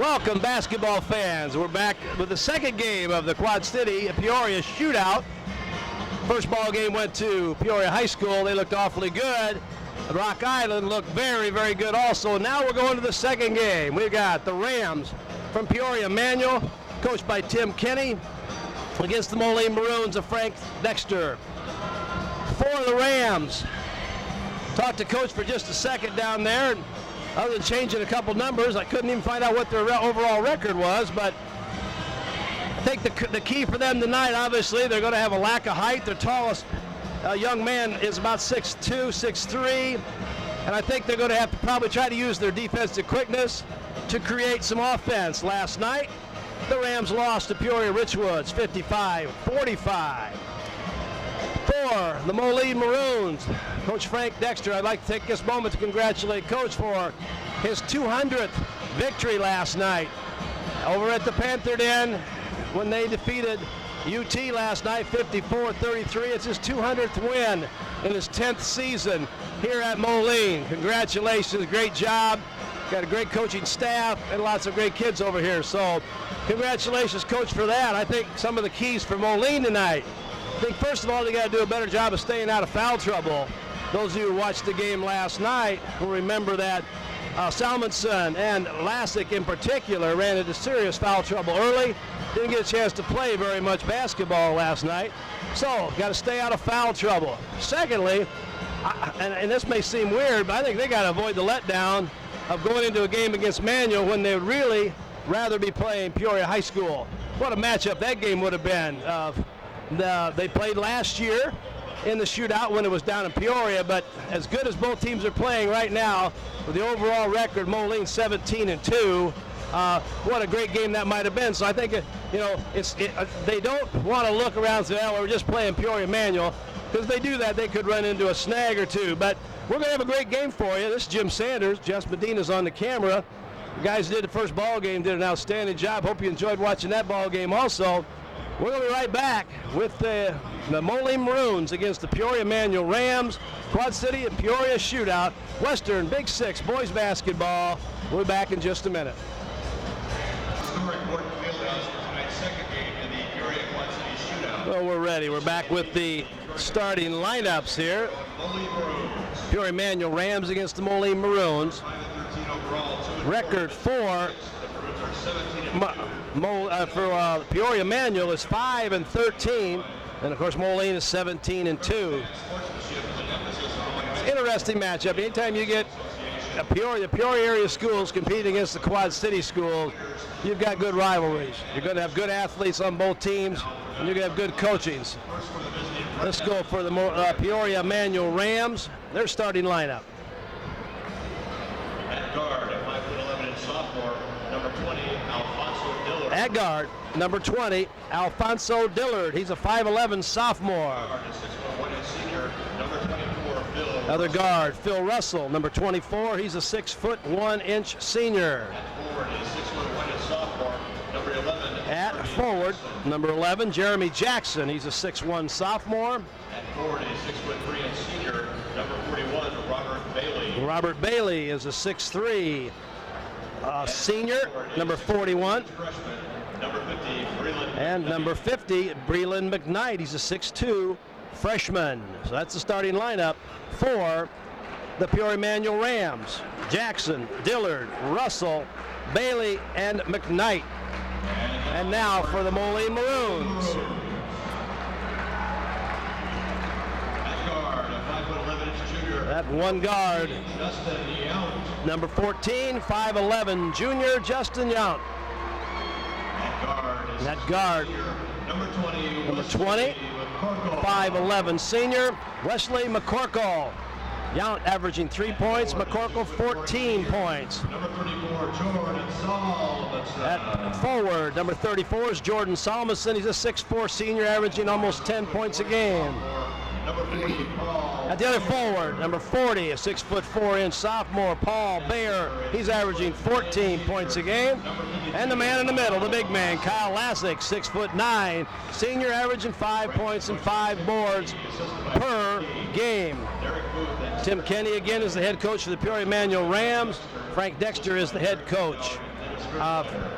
Welcome, basketball fans. We're back with the second game of the Quad City Peoria shootout. First ball game went to Peoria High School. They looked awfully good. Rock Island looked very, very good also. Now we're going to the second game. We've got the Rams from Peoria Manual, coached by Tim Kenny, against the Moline Maroons of Frank Dexter. For the Rams, talked to Coach for just a second down there. Other than changing a couple numbers, I couldn't even find out what their overall record was, but I think the key for them tonight, obviously, they're going to have a lack of height. Their tallest young man is about 6'2", 6'3", and I think they're going to have to probably try to use their defensive quickness to create some offense. Last night, the Rams lost to Peoria Richwoods, 55-45. For the Moline Maroons, Coach Frank Dexter, I'd like to take this moment to congratulate Coach for his 200th victory last night over at the Panther Den when they defeated UT last night, 54-33. It's his 200th win in his 10th season here at Moline. Congratulations, great job. Got a great coaching staff and lots of great kids over here. So congratulations, Coach, for that. I think some of the keys for Moline tonight, I think first of all they got to do a better job of staying out of foul trouble. Those of you who watched the game last night will remember that Salmonson and Lassick in particular ran into serious foul trouble early. Didn't get a chance to play very much basketball last night. So got to stay out of foul trouble. Secondly, and this may seem weird, but I think they got to avoid the letdown of going into a game against Manual when they would really rather be playing Peoria High School. What a matchup that game would have been. They played last year in the shootout when it was down in Peoria, but as good as both teams are playing right now, with the overall record, Moline 17-2, what a great game that might have been. So I think they don't want to look around and say, oh, we're just playing Peoria Manual, because if they do that, they could run into a snag or two. But we're going to have a great game for you. This is Jim Sanders. Jess Medina's on the camera. The guys who did the first ball game did an outstanding job. Hope you enjoyed watching that ball game also. We're going to be right back with the Moline Maroons against the Peoria Manual Rams. Quad City and Peoria shootout. Western Big Six boys basketball. We'll be back in just a minute. Well, we're ready. We're back with the starting lineups here. Peoria Manual Rams against the Moline Maroons. Record for Peoria Manual is 5-13, and of course Moline is 17-2. Interesting matchup. Anytime you get the Peoria area schools competing against the Quad City schools, you've got good rivalries. You're going to have good athletes on both teams, and you're going to have good coachings. Let's go for the Peoria Manual Rams. Their starting lineup. At guard, at 5'11" and sophomore, number 20, Alfonso Dillard. At guard, number 20, Alfonso Dillard. He's a 5'11" sophomore. Guard, 6'1" and senior, number 24, Phil. Other guard, Phil Russell, number 24. He's a 6'1" senior. At forward is 6'1" and sophomore, number 11. At forward, number 11, Jeremy Jackson. He's a 6'1" sophomore. At forward is 6'3" and senior, number 41, Robert Bailey. Robert Bailey is a 6'3" senior, number 41. Freshman, number 50, Breland. And number 50, Breland McKnight. He's a 6'2" freshman. So that's the starting lineup for the Peoria Manual Rams. Jackson, Dillard, Russell, Bailey, and McKnight. And now for the Moline Maroons. At guard, a 5'11" junior. That one guard, Justin Yount. number 14, 5'11" junior, Justin Yount. At guard is That guard, number 20, number 20, 5'11" senior, Wesley McCorkle. Yount averaging 3 points, McCorkle 14 points. Number 34, Jordan Salmonson. At forward, number 34 is Jordan Salmonson. He's a 6'4" senior, averaging almost 10 points a game. Number 40, Paul. At the other forward, number 40, a 6'4" sophomore, Paul Bayer. He's averaging 14 points a game. And the man in the middle, the big man, Kyle Lassick, 6'9", senior, averaging 5 points and 5 boards per game. Tim Kenny again is the head coach of the Peoria Manual Rams. Frank Dexter is the head coach.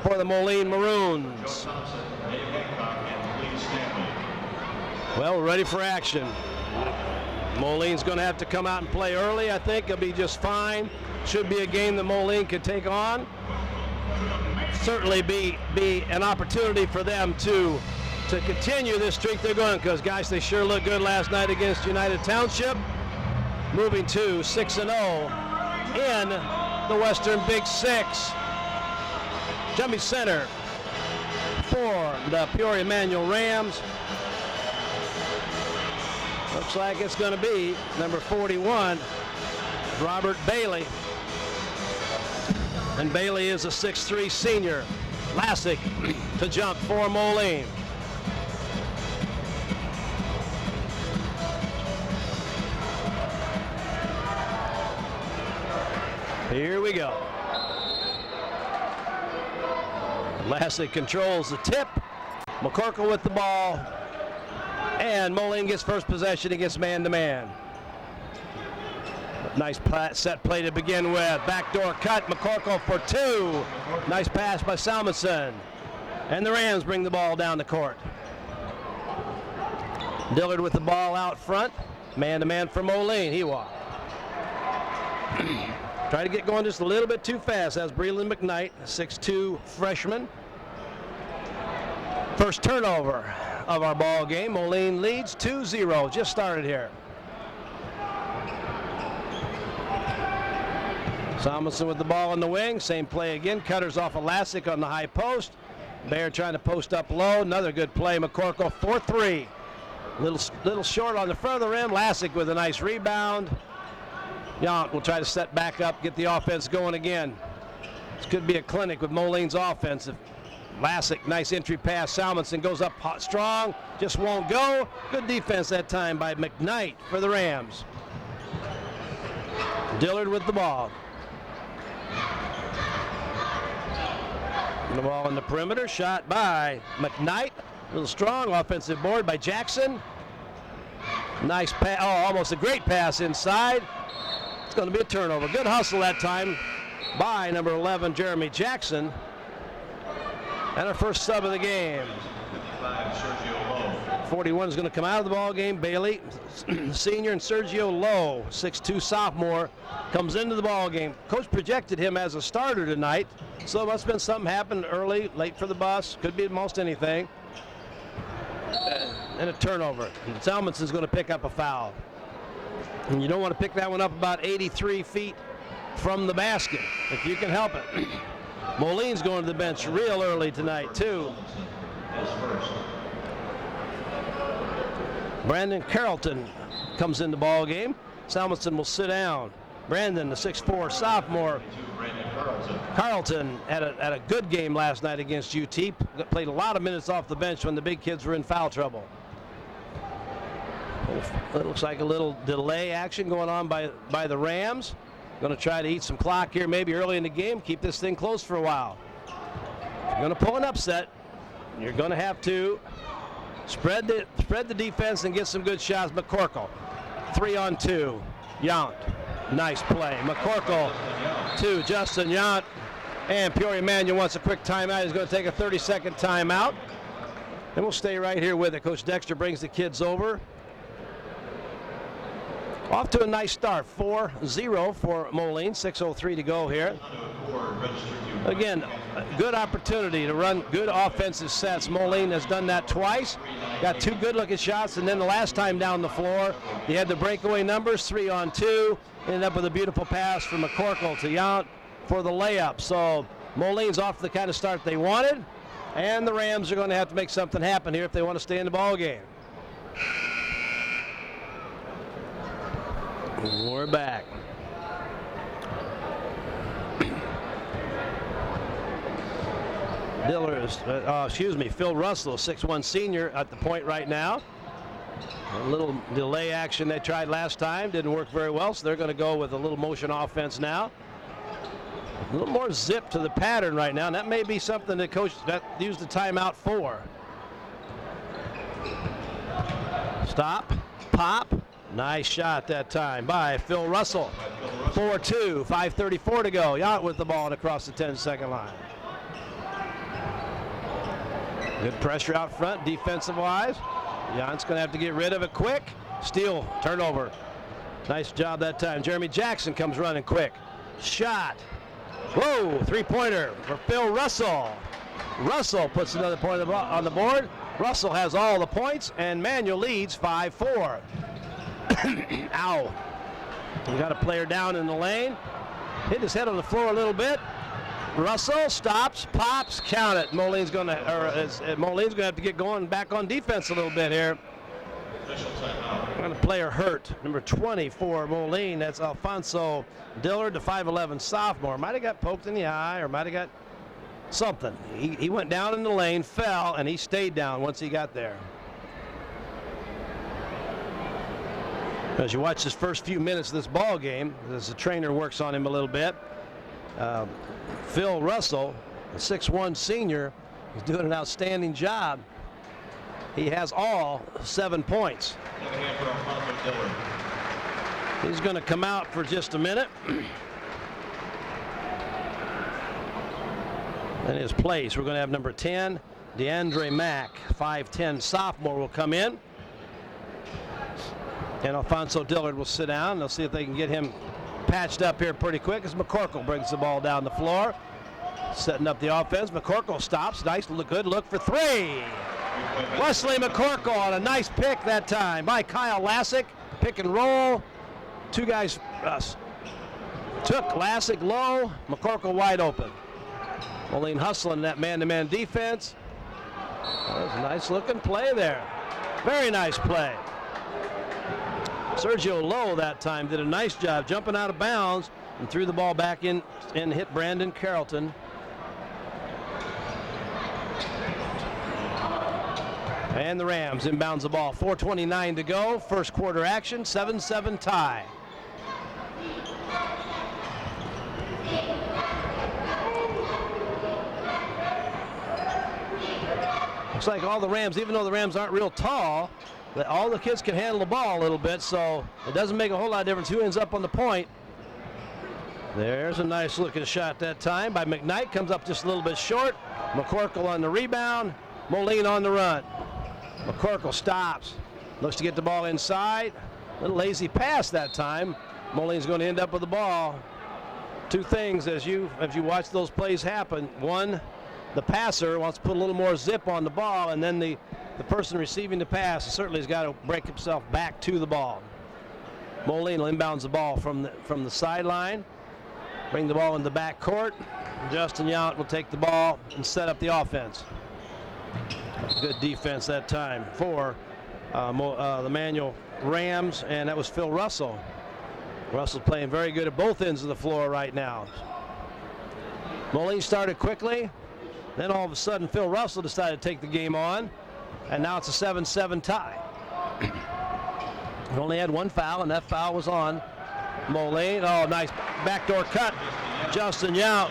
for the Moline Maroons. Well, we're ready for action. Moline's going to have to come out and play early. I think it'll be just fine. Should be a game that Moline can take on. Certainly be an opportunity for them to continue this streak they're going, because guys, they sure looked good last night against United Township, moving to 6-0 in the Western Big Six. Jumping center for the Peoria Manual Rams. Looks like it's going to be number 41, Robert Bailey. And Bailey is a 6'3" senior. Lassick to jump for Moline. Here we go. Lassick controls the tip. McCorkle with the ball. And Moline gets first possession against man-to-man. Nice set play to begin with. Backdoor cut. McCorkle for two. Nice pass by Salmonson. And the Rams bring the ball down the court. Dillard with the ball out front. Man-to-man for Moline. Hewa. Try to get going just a little bit too fast. That's Breland McKnight, 6'2" freshman. First turnover of our ball game. Moline leads 2-0. Just started here. Salmonson with the ball in the wing. Same play again. Cutters off of Lassick on the high post. Bear trying to post up low. Another good play. McCorkle 4-3. Little short on the further rim. Lassick with a nice rebound. Yount will try to set back up, get the offense going again. This could be a clinic with Moline's offense. Lassick, nice entry pass. Salmonson goes up hot, strong, just won't go. Good defense that time by McKnight for the Rams. Dillard with the ball. The ball in the perimeter, shot by McKnight. A little strong, offensive board by Jackson. Nice pass, oh, almost a great pass inside. It's going to be a turnover. Good hustle that time by number 11, Jeremy Jackson. And our first sub of the game. 41 is going to come out of the ball game. Bailey, senior, and Sergio Lowe, 6'2" sophomore, comes into the ball game. Coach projected him as a starter tonight, so it must have been something happened early, late for the bus. Could be most anything. And a turnover. And Salmonson's going to pick up a foul. And you don't want to pick that one up about 83 feet from the basket, if you can help it. Moline's going to the bench real early tonight, too. Brandon Carrollton comes in the ball game. Salmonson will sit down. Brandon, the 6'4" sophomore. Carrollton had a good game last night against UT. Played a lot of minutes off the bench when the big kids were in foul trouble. It looks like a little delay action going on by the Rams. Going to try to eat some clock here maybe early in the game. Keep this thing close for a while. If you're going to pull an upset, you're going to have to spread the defense and get some good shots. McCorkle, 3-on-2. Yount, nice play. McCorkle to Justin Yount. And Peoria Manual wants a quick timeout. He's going to take a 30-second timeout. And we'll stay right here with it. Coach Dexter brings the kids over. Off to a nice start, 4-0 for Moline, 6:03 to go here. Again, a good opportunity to run good offensive sets. Moline has done that twice. Got two good-looking shots, and then the last time down the floor, he had the breakaway numbers, 3-on-2. Ended up with a beautiful pass from McCorkle to Yount for the layup. So Moline's off to the kind of start they wanted, and the Rams are going to have to make something happen here if they want to stay in the ball game. We're back. Phil Russell, 6'1" senior at the point right now. A little delay action they tried last time, didn't work very well, so they're going to go with a little motion offense now. A little more zip to the pattern right now, and that may be something that coach used the timeout for. Stop, pop. Nice shot that time by Phil Russell. 4-2, 5:34 to go. Yount with the ball and across the 10-second line. Good pressure out front, defensive-wise. Jan's going to have to get rid of it quick. Steal, turnover. Nice job that time. Jeremy Jackson comes running quick. Shot. Whoa, three-pointer for Phil Russell. Russell puts another point on the board. Russell has all the points, and Manual leads 5-4. Ow. We got a player down in the lane. Hit his head on the floor a little bit. Russell stops, pops, count it. Moline's going to have to get going back on defense a little bit here. Got a player hurt. Number 20 for Moline. That's Alfonso Dillard, the 5'11 sophomore. Might have got poked in the eye or might have got something. He went down in the lane, fell, and he stayed down once he got there. As you watch this first few minutes of this ball game, as the trainer works on him a little bit, Phil Russell, a 6'1 senior, is doing an outstanding job. He has all 7 points. He's going to come out for just a minute. In his place, we're going to have number 10, DeAndre Mack, 5'10 sophomore, will come in. And Alfonso Dillard will sit down. They'll see if they can get him patched up here pretty quick as McCorkle brings the ball down the floor. Setting up the offense. McCorkle stops. Nice, good look for three. Wesley McCorkle on a nice pick that time by Kyle Lassick. Pick and roll. Two guys took Lassick low. McCorkle wide open. Moline hustling that man-to-man defense. That was a nice looking play there. Very nice play. Sergio Lowe that time did a nice job jumping out of bounds and threw the ball back in and hit Brandon Carrollton. And the Rams inbounds the ball. 4:29 to go. First quarter action. 7-7 tie. Looks like all the Rams, even though the Rams aren't real tall, all the kids can handle the ball a little bit, so it doesn't make a whole lot of difference who ends up on the point. There's a nice looking shot that time by McKnight. Comes up just a little bit short. McCorkle on the rebound. Moline on the run. McCorkle stops. Looks to get the ball inside. A little lazy pass that time. Moline's going to end up with the ball. Two things as you watch those plays happen. One, the passer wants to put a little more zip on the ball, and then the person receiving the pass certainly has got to break himself back to the ball. Moline inbounds the ball from the sideline. Bring the ball in the back court. Justin Yount will take the ball and set up the offense. Good defense that time for the Manual Rams, and that was Phil Russell. Russell's playing very good at both ends of the floor right now. Moline started quickly. Then all of a sudden, Phil Russell decided to take the game on, and now it's a 7-7 tie. He only had one foul, and that foul was on Moline. Oh, nice backdoor cut. Justin Yount.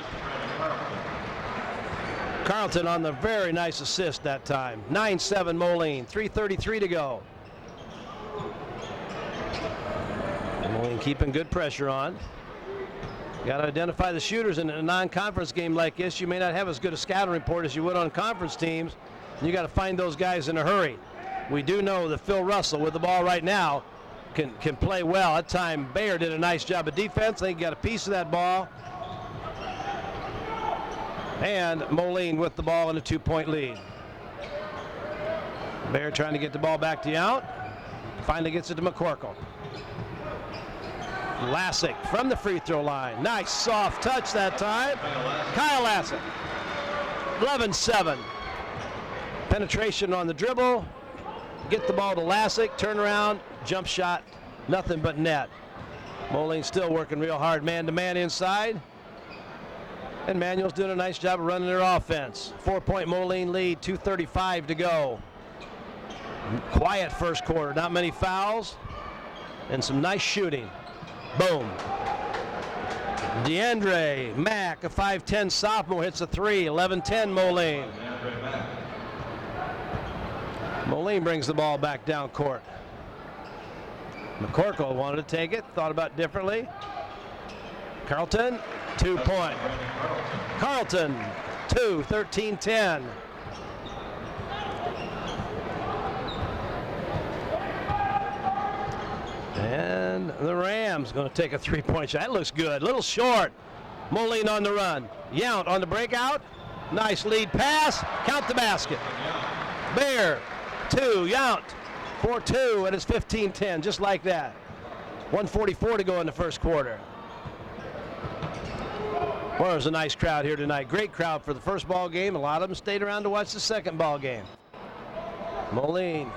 Carlton on the very nice assist that time. 9-7 Moline. 3:33 to go. Moline keeping good pressure on. You got to identify the shooters in a non-conference game like this. You may not have as good a scouting report as you would on conference teams. You got to find those guys in a hurry. We do know that Phil Russell with the ball right now can play well. That time Bayer did a nice job of defense. I think he got a piece of that ball. And Moline with the ball in a 2-point lead. Bayer trying to get the ball back to Yount. Finally gets it to McCorkle. Lassick from the free throw line. Nice soft touch that time. Kyle Lassick. 11-7. Penetration on the dribble. Get the ball to Lassick. Turn around. Jump shot. Nothing but net. Moline still working real hard man-to-man inside. And Manual's doing a nice job of running their offense. 4-point Moline lead. 2:35 to go. Quiet first quarter. Not many fouls. And some nice shooting. Boom. DeAndre Mack, a 5'10 sophomore, hits a three. 11-10 Moline. Moline brings the ball back down court. McCorkle wanted to take it, thought about it differently. Carlton, 2-point. Carlton, 2, 13-10. And the Rams going to take a three-point shot. That looks good. A little short. Moline on the run. Yount on the breakout. Nice lead pass. Count the basket. Bear, 2. Yount, 4-2, and it's 15-10, just like that. 1:44 to go in the first quarter. Well, there's a nice crowd here tonight. Great crowd for the first ball game. A lot of them stayed around to watch the second ball game. Moline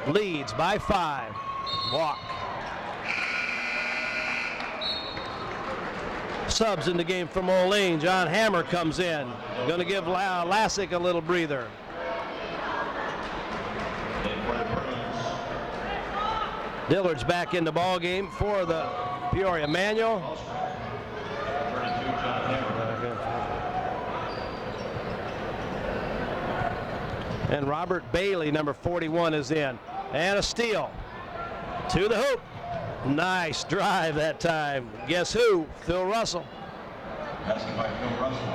leads by 5. Walk. Subs in the game for Moline. John Hammer comes in. Going to give Lassick a little breather. Dillard's back in the ball game for the Peoria Manual. And Robert Bailey, number 41, is in. And a steal. To the hoop. Nice drive that time. Guess who? Phil Russell. Basket by Phil Russell.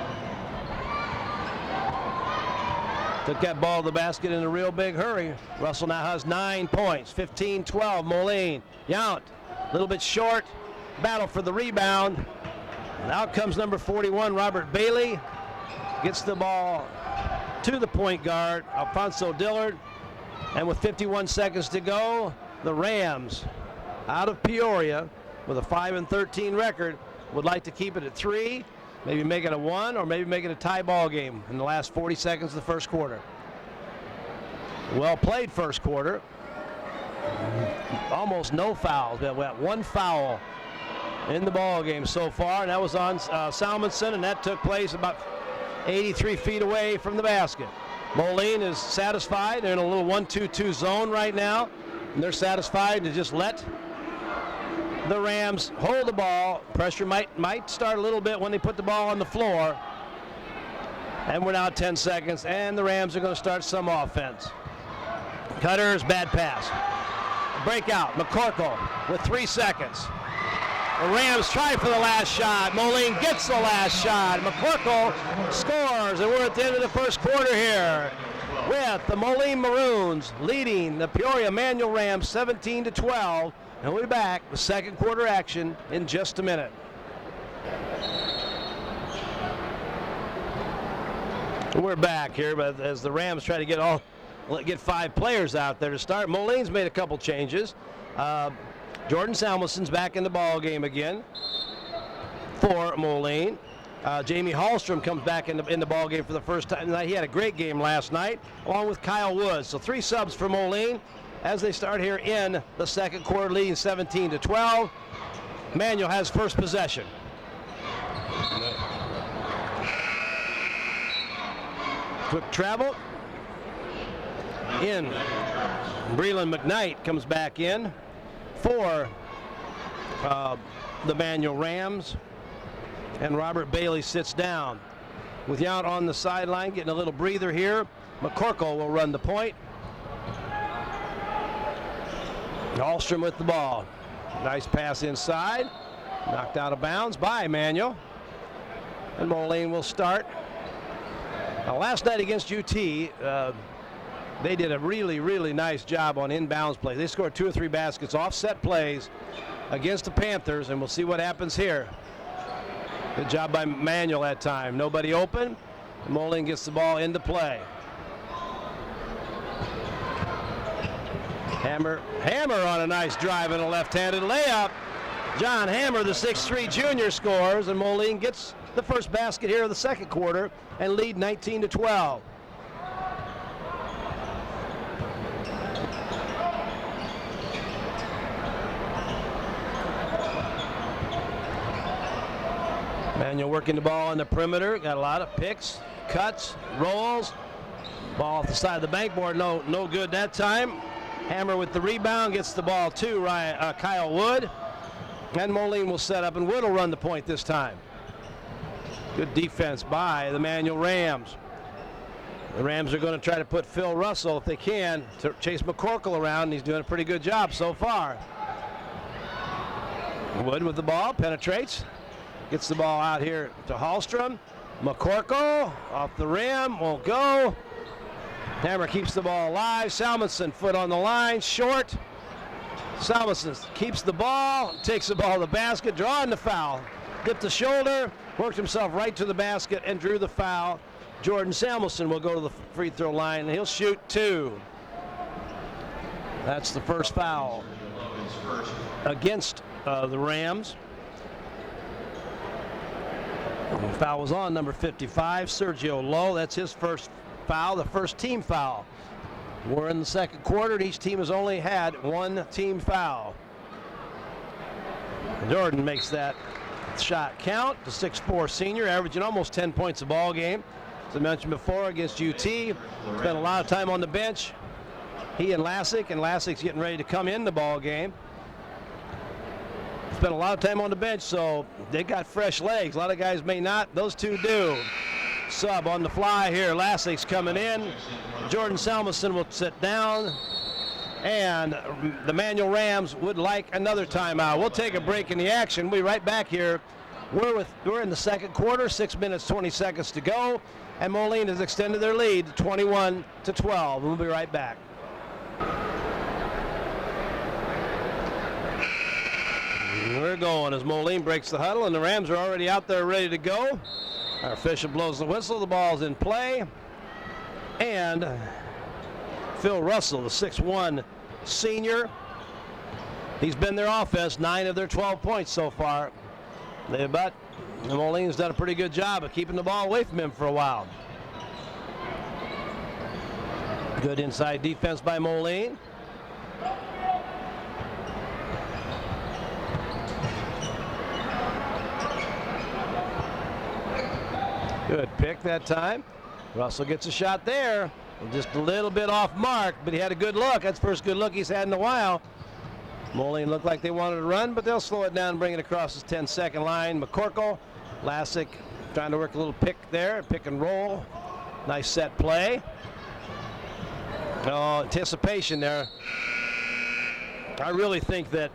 Took that ball to the basket in a real big hurry. Russell now has 9 points. 15-12. Moline. Yount, a little bit short. Battle for the rebound. And out comes number 41, Robert Bailey. Gets the ball to the point guard, Alfonso Dillard. And with 51 seconds to go, the Rams, out of Peoria, with a 5-13 record, would like to keep it at 3, maybe make it a 1, or maybe make it a tie ball game in the last 40 seconds of the first quarter. Well played first quarter. Almost no fouls. We had 1 foul in the ball game so far, and that was on Salmonson, and that took place about 83 feet away from the basket. Moline is satisfied. They're in a little 1-2-2 zone right now, and they're satisfied to just let the Rams hold the ball. Pressure might start a little bit when they put the ball on the floor. And we're now at 10 seconds, and the Rams are going to start some offense. Cutters, bad pass. Breakout, McCorkle with 3 seconds. The Rams try for the last shot. Moline gets the last shot. McCorkle scores, and we're at the end of the first quarter here with the Moline Maroons leading the Peoria Manual Rams 17-12. And we'll be back with second quarter action in just a minute. We're back here, but as the Rams try to get 5 players out there to start. Moline's made a couple changes. Jordan Salmonson's back in the ball game again for Moline. Jamie Hallstrom comes back in the ball game for the first time tonight. He had a great game last night, along with Kyle Woods. So 3 subs for Moline as they start here in the second quarter, leading 17-12. Manuel has first possession. Quick travel. In. Breland McKnight comes back in for the Manual Rams. And Robert Bailey sits down. With Yount on the sideline, getting a little breather here. McCorkle will run the point. Hallstrom with the ball. Nice pass inside. Knocked out of bounds by Manuel. And Moline will start. Now, last night against UT, they did a really, really nice job on inbounds play. They scored 2 or 3 baskets, offset plays against the Panthers, and we'll see what happens here. Good job by Manuel that time. Nobody open. Moline gets the ball into play. Hammer on a nice drive and a left-handed layup. John Hammer, the 6'3" junior, scores, and Moline gets the first basket here of the second quarter and lead 19-12. Manuel working the ball on the perimeter. Got a lot of picks, cuts, rolls. Ball off the side of the backboard. No good that time. Hammer with the rebound, gets the ball to Kyle Wood. And Moline will set up, and Wood will run the point this time. Good defense by the Manual Rams. The Rams are going to try to put Phil Russell, if they can, to chase McCorkle around, and he's doing a pretty good job so far. Wood with the ball, penetrates. Gets the ball out here to Hallstrom. McCorkle off the rim, won't go. Hammer keeps the ball alive. Salmonson, foot on the line, short. Samuelson keeps the ball, takes the ball to the basket, drawing the foul. Dipped the shoulder, worked himself right to the basket, and drew the foul. Jordan Samuelson will go to the free throw line, and he'll shoot 2. That's the first foul against the Rams. The foul was on number 55, Sergio Lowe. That's his first foul, the first team foul. We're in the second quarter, and each team has only had one team foul. Jordan makes that shot count. The 6'4" senior, averaging almost 10 points a ball game. As I mentioned before, against UT, spent a lot of time on the bench. He and Lassick's getting ready to come in the ball game. Spent a lot of time on the bench, so they got fresh legs. A lot of guys may not. Those two do. Sub on the fly here. Lassick's coming in. Jordan Samuelson will sit down. And the Manual Rams would like another timeout. We'll take a break in the action. We'll be right back here. We're in the second quarter, 6 minutes, 20 seconds to go. And Moline has extended their lead to 21-12. We'll be right back. We're going as Moline breaks the huddle, and the Rams are already out there ready to go. Our official blows the whistle. The ball's in play. And Phil Russell, the 6'1" senior, he's been their offense, 9 of their 12 points so far. But Moline's done a pretty good job of keeping the ball away from him for a while. Good inside defense by Moline. Good pick that time. Russell gets a shot there. Just a little bit off mark, but he had a good look. That's the first good look he's had in a while. Moline looked like they wanted to run, but they'll slow it down and bring it across his 10-second line. McCorkle, Lassick trying to work a little pick there, pick and roll. Nice set play. Oh, anticipation there. I really think that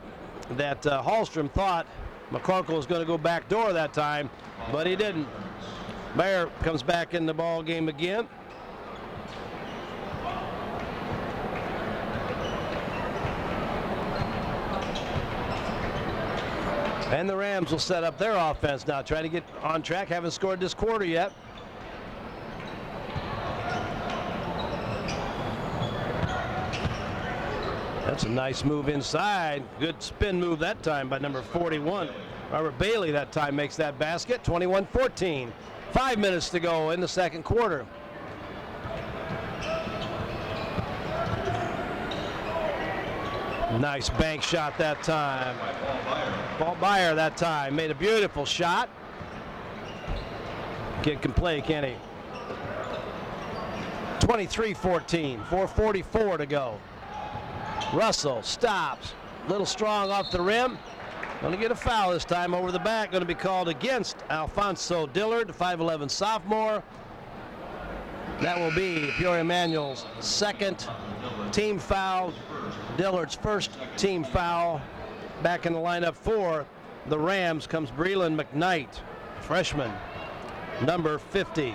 Hallstrom thought McCorkle was going to go back door that time, but he didn't. Bayer comes back in the ball game again. And the Rams will set up their offense now, trying to get on track. Haven't scored this quarter yet. That's a nice move inside. Good spin move that time by number 41. Robert Bailey that time makes that basket. 21-14. 5 minutes to go in the second quarter. Nice bank shot that time. Paul Beyer that time made a beautiful shot. Kid can play, can't he? 23-14, 4:44 to go. Russell stops, a little strong off the rim. Going to get a foul this time over the back. Going to be called against Alfonso Dillard, the 5'11" sophomore. That will be Peoria Manual's second team foul. Dillard's first team foul. Back in the lineup for the Rams comes Breland McKnight, freshman, number 50.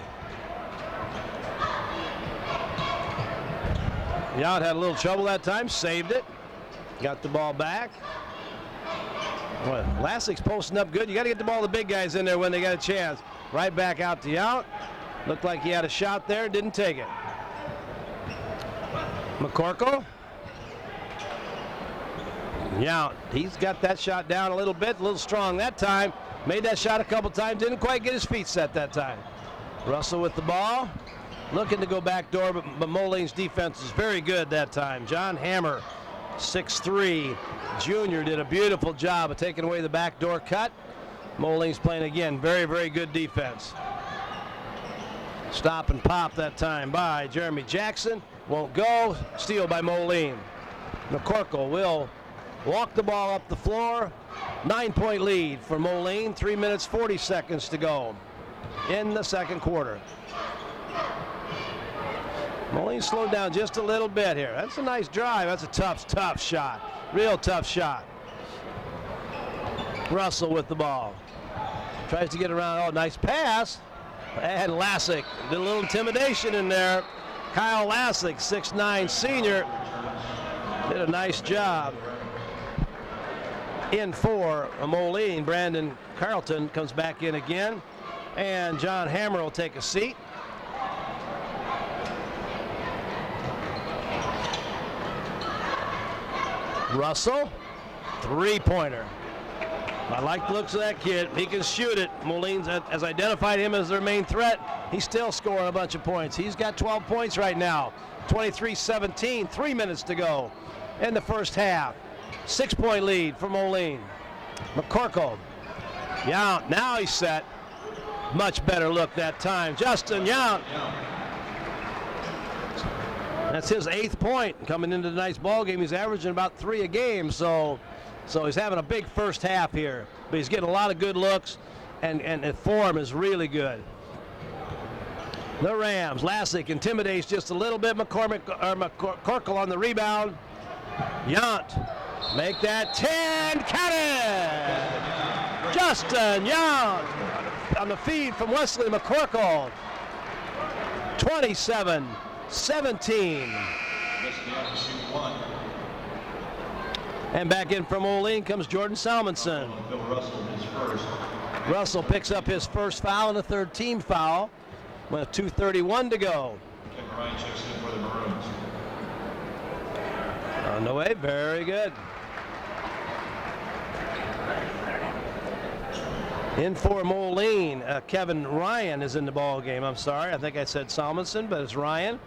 Yount had a little trouble that time, saved it, got the ball back. Well, Lassick's posting up good. You got to get the ball to the big guys in there when they got a chance. Right back out to Yount. Looked like he had a shot there, didn't take it. McCorkle. Yount, he's got that shot down a little bit, a little strong that time. Made that shot a couple times, didn't quite get his feet set that time. Russell with the ball. Looking to go back door, but Moline's defense is very good that time. John Hammer, 6'3", junior, did a beautiful job of taking away the backdoor cut. Moline's playing again, very, very good defense. Stop and pop that time by Jeremy Jackson. Won't go. Steal by Moline. McCorkle will walk the ball up the floor. 9-point lead for Moline. 3 minutes, 40 seconds to go in the second quarter. Moline slowed down just a little bit here. That's a nice drive. That's a tough shot. Real tough shot. Russell with the ball. Tries to get around. Oh, nice pass. And Lassick did a little intimidation in there. Kyle Lassick, 6'9" senior, did a nice job. in for Moline. Brandon Carlton comes back in again, and John Hammer will take a seat. Russell, three-pointer. I like the looks of that kid. He can shoot it. Moline has identified him as their main threat. He's still scoring a bunch of points. He's got 12 points right now. 23-17, 3 minutes to go in the first half. 6-point lead for Moline. McCorkle. Yount, now he's set. Much better look that time. Justin Yount. That's his 8th point coming into tonight's ball game. He's averaging about 3 a game, so he's having a big first half here. But he's getting a lot of good looks, and the form is really good. The Rams. Lassick intimidates just a little bit. McCorkle on the rebound. Yount. Make that 10. Count it! Justin Yount on the feed from Wesley McCorkle. 27-17. And back in from Moline comes Jordan Salmonson. Russell picks up his first foul and a third team foul with 2:31 to go. On the way, very good. In for Moline, Kevin Ryan is in the ball game. I'm sorry, I think I said Salmonson, but it's Ryan.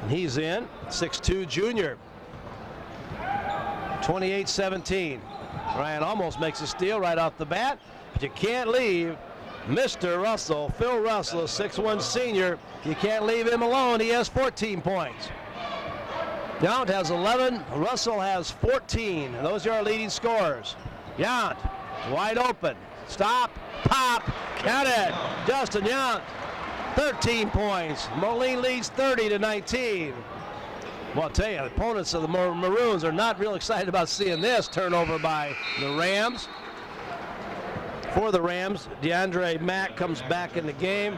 And he's in, 6'2" junior. 28-17. Ryan almost makes a steal right off the bat, but you can't leave Mr. Russell, Phil Russell, a 6'1" senior. You can't leave him alone. He has 14 points. Yount has 11. Russell has 14. Those are our leading scorers. Yount, wide open. Stop, pop, count it. Justin Yount, 13 points. Moline leads 30-19. Well, I'll tell you, the opponents of the Maroons are not real excited about seeing this turnover by the Rams. For the Rams, DeAndre Mack comes back in the game.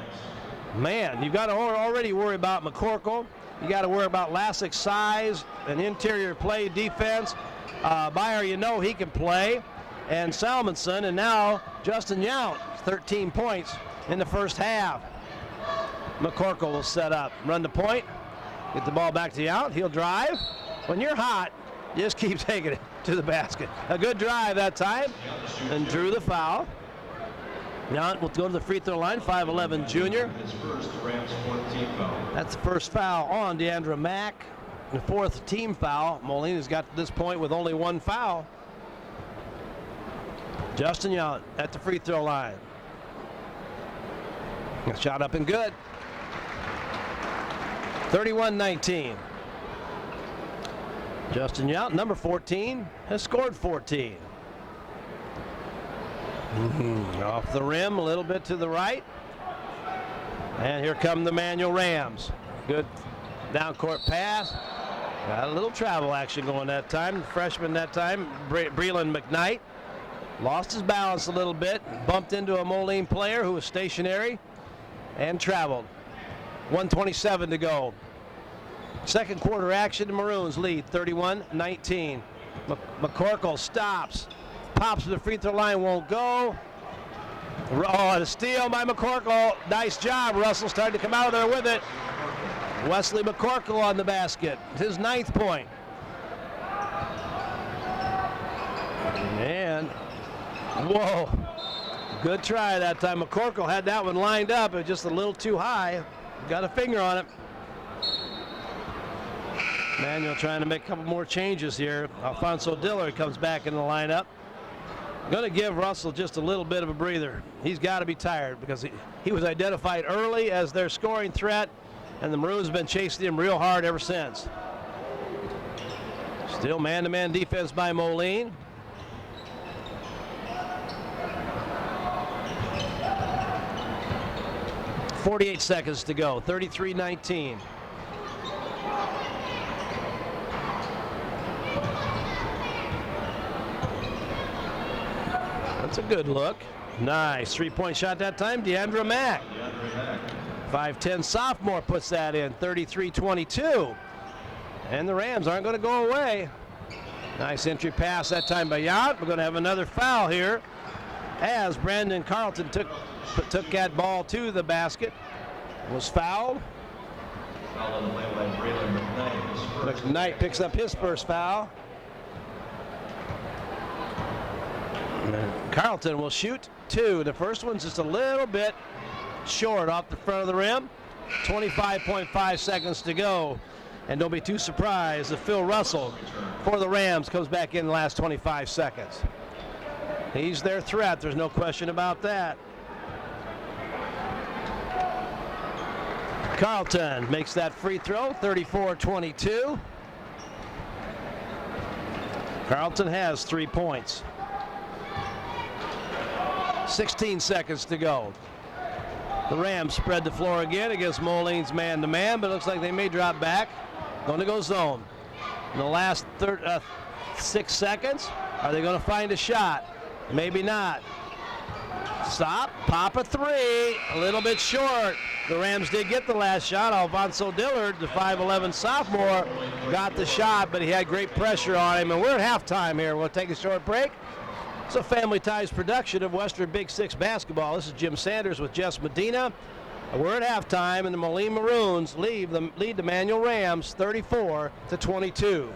Man, you've got to already worry about McCorkle. You got to worry about Lassick's size and interior play defense. Byer, you know he can play. And Salmonson, and now Justin Yount, 13 points in the first half. McCorkle will set up, run the point, get the ball back to Yount. He'll drive. When you're hot, just keep taking it to the basket. A good drive that time, and drew the foul. Yount will go to the free throw line, 5'11" junior. That's the first foul on DeAndre Mack. The 4th team foul. Moline has got to this point with only 1 foul. Justin Yount at the free throw line. Shot up and good. 31-19. Justin Yount, number 14, has scored 14. Off the rim, a little bit to the right. And here come the Manual Rams. Good down court pass. Got a little travel action going that time. Freshman that time, Breland McKnight. Lost his balance a little bit, bumped into a Moline player who was stationary and traveled. 1:27 to go. Second quarter action, the Maroons lead 31-19. McCorkle stops, pops to the free throw line, won't go. Oh, the steal by McCorkle. Nice job. Russell started to come out of there with it. Wesley McCorkle on the basket. His 9th point. And whoa, good try that time. McCorkle had that one lined up, but just a little too high. Got a finger on it. Manuel trying to make a couple more changes here. Alfonso Dillard comes back in the lineup. Going to give Russell just a little bit of a breather. He's got to be tired because he was identified early as their scoring threat, and the Maroons have been chasing him real hard ever since. Still man-to-man defense by Moline. .48 seconds to go, 33-19. That's a good look. Nice three-point shot that time, DeAndre Mack. 5'10" sophomore puts that in, 33-22. And the Rams aren't going to go away. Nice entry pass that time by Yount. We're going to have another foul here as Brandon Carlton took that ball to the basket. Was fouled. McKnight picks up his first foul. And Carlton will shoot two. The first one's just a little bit short off the front of the rim. 25.5 seconds to go. And don't be too surprised if Phil Russell for the Rams comes back in the last 25 seconds. He's their threat. There's no question about that. Carlton makes that free throw, 34-22. Carlton has 3 points. 16 seconds to go. The Rams spread the floor again against Moline's man-to-man, but it looks like they may drop back. Going to go zone. In the last 6 seconds, are they going to find a shot? Maybe not. Stop, pop a three, a little bit short. The Rams did get the last shot. Alfonso Dillard, the 5'11 sophomore, got the shot, but he had great pressure on him. And we're at halftime here. We'll take a short break. It's a Family Ties production of Western Big Six basketball. This is Jim Sanders with Jess Medina. We're at halftime, and the Moline Maroons lead the Manual Rams 34-22.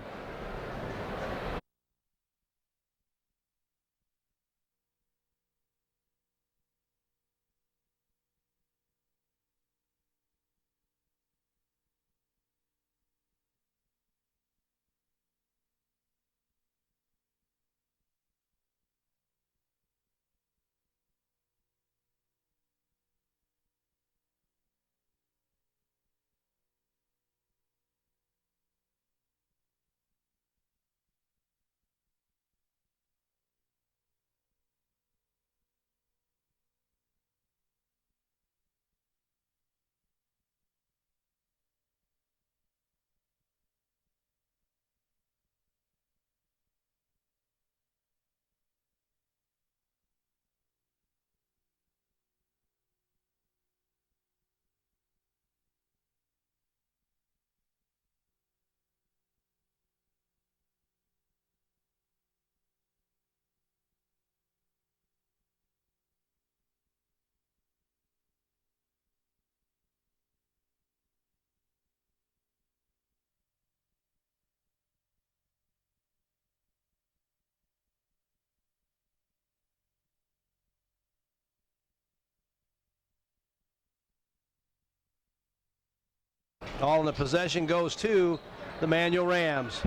All in the possession goes to the Manual Rams.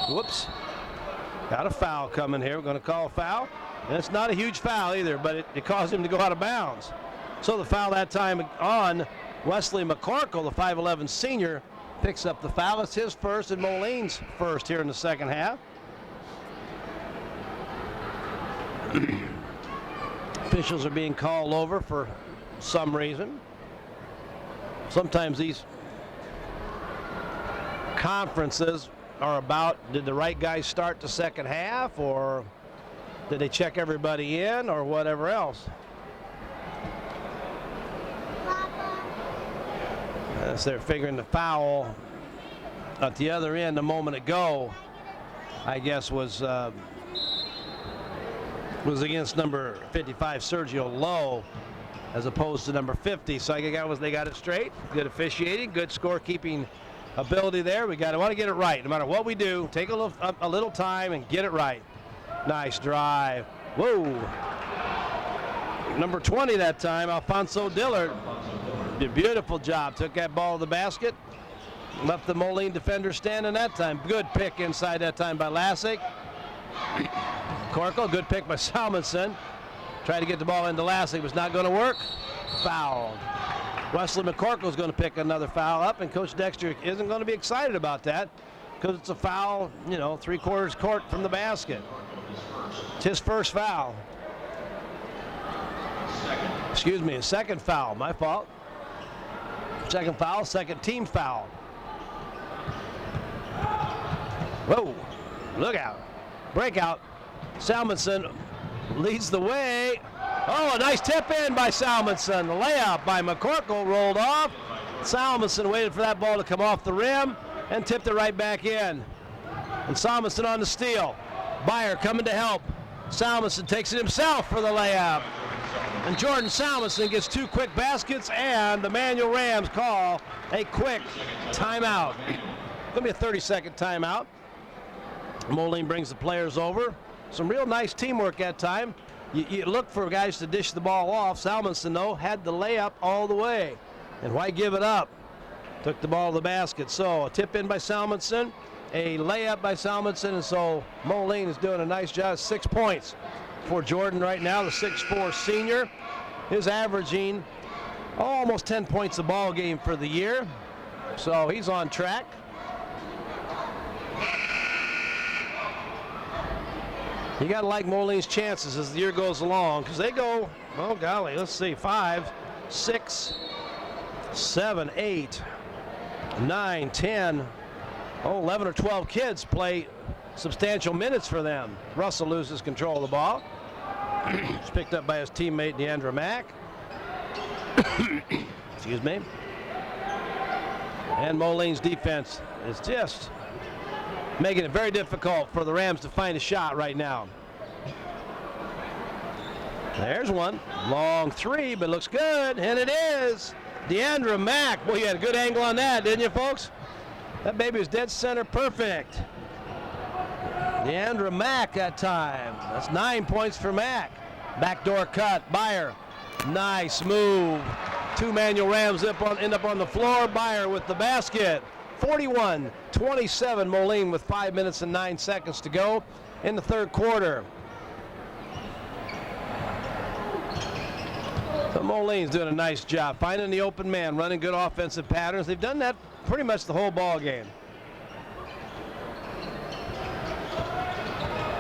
Whoops. Got a foul coming here. We're going to call a foul. And it's not a huge foul either, but it caused him to go out of bounds. So the foul that time on Wesley McCorkle, the 5'11 senior, picks up the foul. It's his first and Moline's first here in the second half. Officials are being called over for some reason. Sometimes these conferences are about, did the right guys start the second half, or did they check everybody in, or whatever else? As they're figuring the foul at the other end a moment ago, I guess was against number 55, Sergio Lowe, as opposed to number 50. So they got it straight. Good officiating, good scorekeeping ability there. We want to get it right. No matter what we do, take a little time and get it right. Nice drive. Whoa. Number 20 that time, Alfonso Dillard. Did a beautiful job. Took that ball to the basket. Left the Moline defender standing that time. Good pick inside that time by Lassick. Corkle, good pick by Salmonson. Tried to get the ball into Lassick, was not going to work. Foul. Wesley McCorkle is going to pick another foul up, and Coach Dexter isn't going to be excited about that because it's a foul, 3/4 court from the basket. It's his first foul. Excuse me, his second foul. My fault. Second foul, second team foul. Whoa, look out. Breakout. Salmonson leads the way. Oh, a nice tip in by Salmonson. The layup by McCorkle rolled off. Salmonson waited for that ball to come off the rim and tipped it right back in. And Salmonson on the steal. Byer coming to help. Salmonson takes it himself for the layup. And Jordan Salmonson gets 2 quick baskets, and the Manual Rams call a quick timeout. Going to be a 30-second timeout. Moline brings the players over. Some real nice teamwork that time. You look for guys to dish the ball off. Salmonson, though, had the layup all the way. And why give it up? Took the ball to the basket. So a tip in by Salmonson, a layup by Salmonson, and so Moline is doing a nice job. 6 points for Jordan right now, the 6'4" senior. He's averaging almost 10 points a ball game for the year. So he's on track. You got to like Moline's chances as the year goes along, because they go, oh golly, let's see, 5, 6, 7, 8, 9, 10, 11 or 12 kids play substantial minutes for them. Russell loses control of the ball. It's picked up by his teammate Deandra Mack. Excuse me. And Moline's defense is just making it very difficult for the Rams to find a shot right now. There's one. Long 3, but looks good, and it is. Deandra Mack. Boy, you had a good angle on that, didn't you, folks? That baby was dead center perfect. Deandra Mack that time. That's 9 points for Mack. Backdoor cut. Byer. Nice move. 2 Manual Rams end up on the floor. Byer with the basket. 41-27 Moline with 5 minutes and 9 seconds to go in the third quarter. So Moline's doing a nice job finding the open man, running good offensive patterns. They've done that pretty much the whole ball game.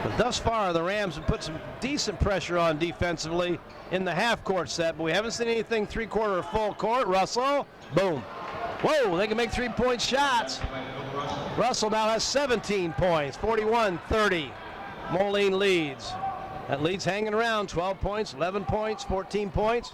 But thus far, the Rams have put some decent pressure on defensively in the half-court set, but we haven't seen anything three-quarter or full court. Russell, boom. Whoa, they can make three-point shots. Russell now has 17 points, 41-30. Moline leads. That lead's hanging around, 12 points, 11 points, 14 points.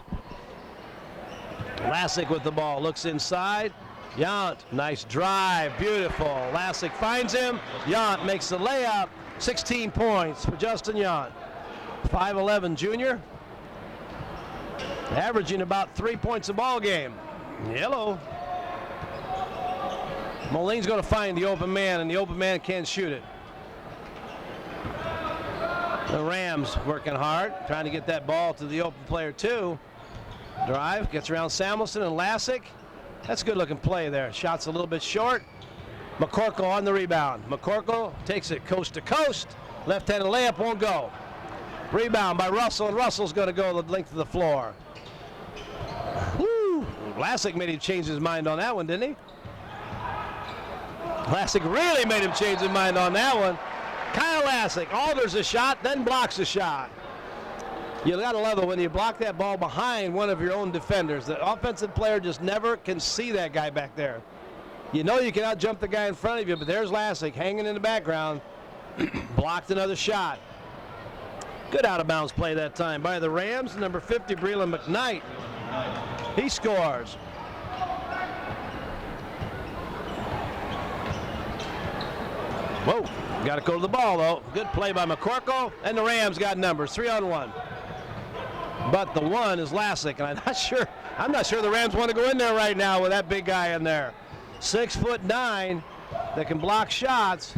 Lassick with the ball, looks inside. Yount, nice drive, beautiful. Lassick finds him. Yount makes the layup. 16 points for Justin Yount. 5'11" junior. Averaging about 3 points a ball game. Yellow. Moline's going to find the open man, and the open man can't shoot it. The Rams working hard, trying to get that ball to the open player too. Drive, gets around Samuelson and Lassick. That's a good looking play there. Shot's a little bit short. McCorkle on the rebound. McCorkle takes it coast to coast. Left-handed layup won't go. Rebound by Russell, and Russell's going to go the length of the floor. Woo! Lassick made him change his mind on that one, didn't he? Lassick really made him change his mind on that one. Kyle Lassick alters a shot, then blocks a shot. You got to love it when you block that ball behind one of your own defenders. The offensive player just never can see that guy back there. You know you can out-jump the guy in front of you, but there's Lassick hanging in the background. Blocked another shot. Good out-of-bounds play that time by the Rams. Number 50, Breland McKnight. He scores. Whoa, got to go to the ball, though. Good play by McCorkle, and the Rams got numbers, 3-on-1. But the one is Lassick, and I'm not sure the Rams want to go in there right now with that big guy in there. 6'9" that can block shots.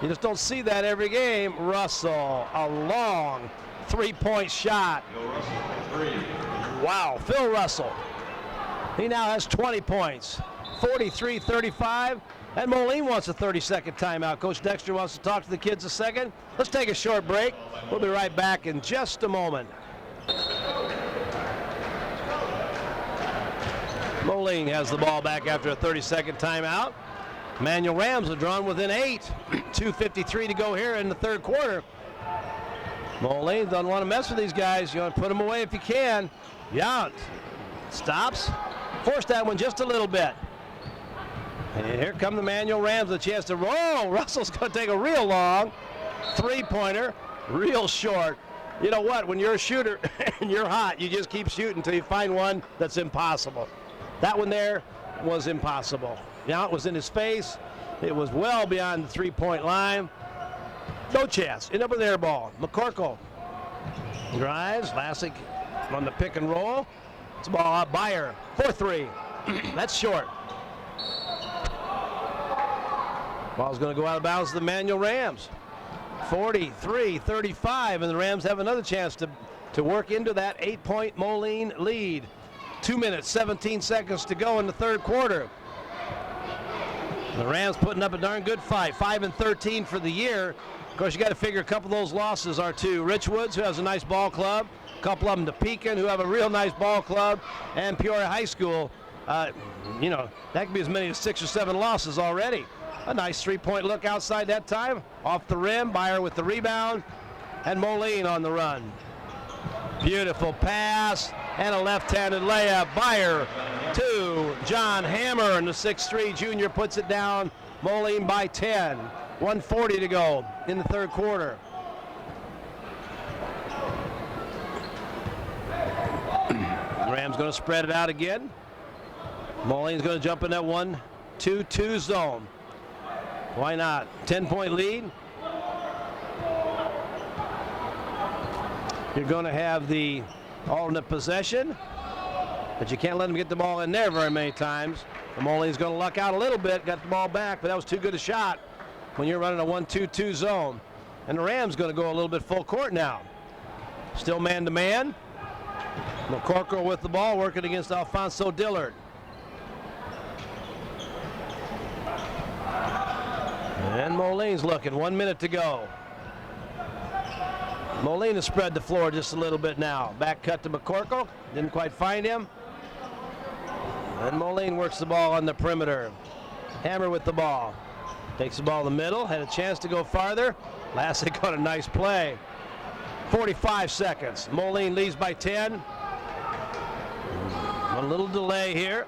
You just don't see that every game. Russell, a long three-point shot. Wow, Phil Russell. He now has 20 points, 43-35. And Moline wants a 30-second timeout. Coach Dexter wants to talk to the kids a second. Let's take a short break. We'll be right back in just a moment. Moline has the ball back after a 30-second timeout. Manual Rams are drawn within 8. 2:53 to go here in the third quarter. Moline doesn't want to mess with these guys. You want to put them away if you can. Yount stops. Force that one just a little bit. And here come the Manual Rams, a chance to roll. Russell's going to take a real long three-pointer, real short. You know what? When you're a shooter and you're hot, you just keep shooting until you find one that's impossible. That one there was impossible. Yount was in his face. It was well beyond the three-point line. No chance. End up with an air ball. McCorkle drives. Lassick on the pick and roll. It's a ball out. Byer for three. That's short. Ball's going to go out of bounds to the Manual Rams. 43-35, and the Rams have another chance to work into that 8-point Moline lead. 2 minutes, 17 seconds to go in the third quarter. The Rams putting up a darn good fight. 5-13 for the year. Of course, you got to figure a couple of those losses are to Richwoods, who has a nice ball club. A couple of them to Pekin, who have a real nice ball club, and Peoria High School. You know, that could be as many as 6 or 7 losses already. A nice three-point look outside that time. Off the rim, Byer with the rebound, and Moline on the run. Beautiful pass, and a left-handed layup. Byer to John Hammer, and the 6'3" junior puts it down. Moline by 10. 1:40 to go in the third quarter. Rams going to spread it out again. Moline's going to jump in that 1-2-2 zone. Why not? 10-point lead. You're going to have the alternate possession, but you can't let them get the ball in there very many times. Moline's going to luck out a little bit, got the ball back, but that was too good a shot when you're running a 1-2-2 zone. And the Rams going to go a little bit full court now. Still man-to-man. McCorkle with the ball, working against Alfonso Dillard. And Moline's looking. 1 minute to go. Moline has spread the floor just a little bit now. Back cut to McCorkle. Didn't quite find him. And Moline works the ball on the perimeter. Hammer with the ball. Takes the ball in the middle. Had a chance to go farther. Lassick got a nice play. 45 seconds. Moline leads by 10. A little delay here.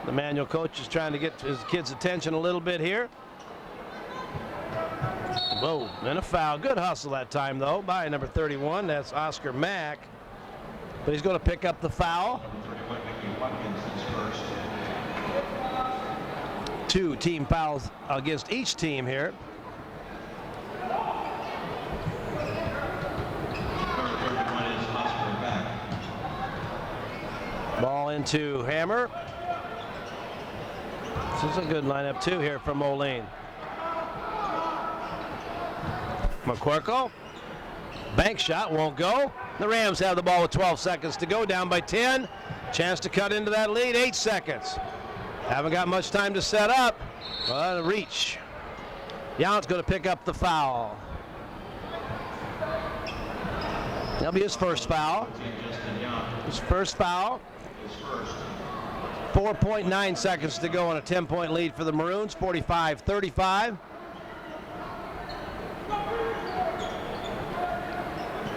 The Manual coach is trying to get his kids' attention a little bit here. Whoa, and a foul. Good hustle that time, though, by number 31. That's Oscar Mack. But he's going to pick up the foul. 2 team fouls against each team here. Ball into Hammer. This is a good lineup, too, here from Moline. McCorkle. Bank shot won't go. The Rams have the ball with 12 seconds to go, down by 10. Chance to cut into that lead, 8 seconds. Haven't got much time to set up. But a reach. Yount's going to pick up the foul. That'll be his first foul. His first foul. 4.9 seconds to go on a 10-point lead for the Maroons, 45-35.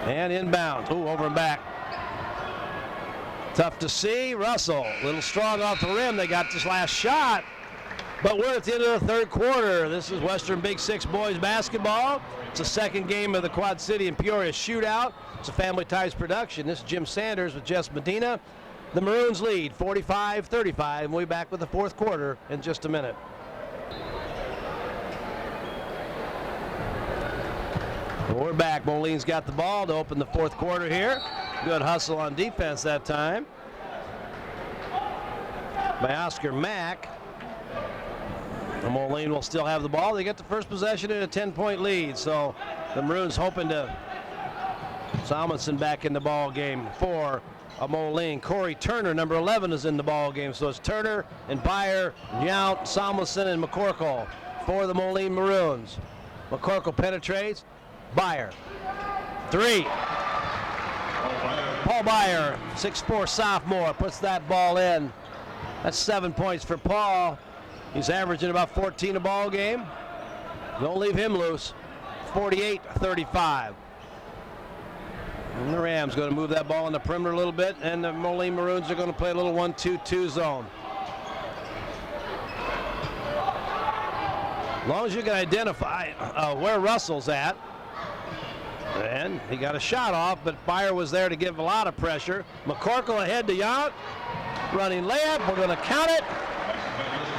And inbound. Ooh, over and back. Tough to see. Russell, a little strong off the rim. They got this last shot. But we're at the end of the third quarter. This is Western Big Six boys basketball. It's the second game of the Quad City and Peoria shootout. It's a Family Ties production. This is Jim Sanders with Jess Medina. The Maroons lead 45-35, and we'll be back with the fourth quarter in just a minute. We're back. Moline's got the ball to open the fourth quarter here. Good hustle on defense that time by Oscar Mack. And Moline will still have the ball. They get the first possession in a 10-point lead, so the Maroons hoping to Salmonson back in the ball game for Moline. Corey Turner, number 11, is in the ball game. So it's Turner and Byer, Yount, Salmonson, and McCorkle for the Moline Maroons. McCorkle penetrates. Byer. 3. Paul Byer, 6'4" sophomore, puts that ball in. That's 7 points for Paul. He's averaging about 14 a ball game. Don't leave him loose. 48-35. And the Rams going to move that ball on the perimeter a little bit, and the Moline Maroons are going to play a little 1-2-2 zone. As long as you can identify where Russell's at. And he got a shot off, but Byer was there to give a lot of pressure. McCorkle ahead to Yount. Running layup. We're going to count it.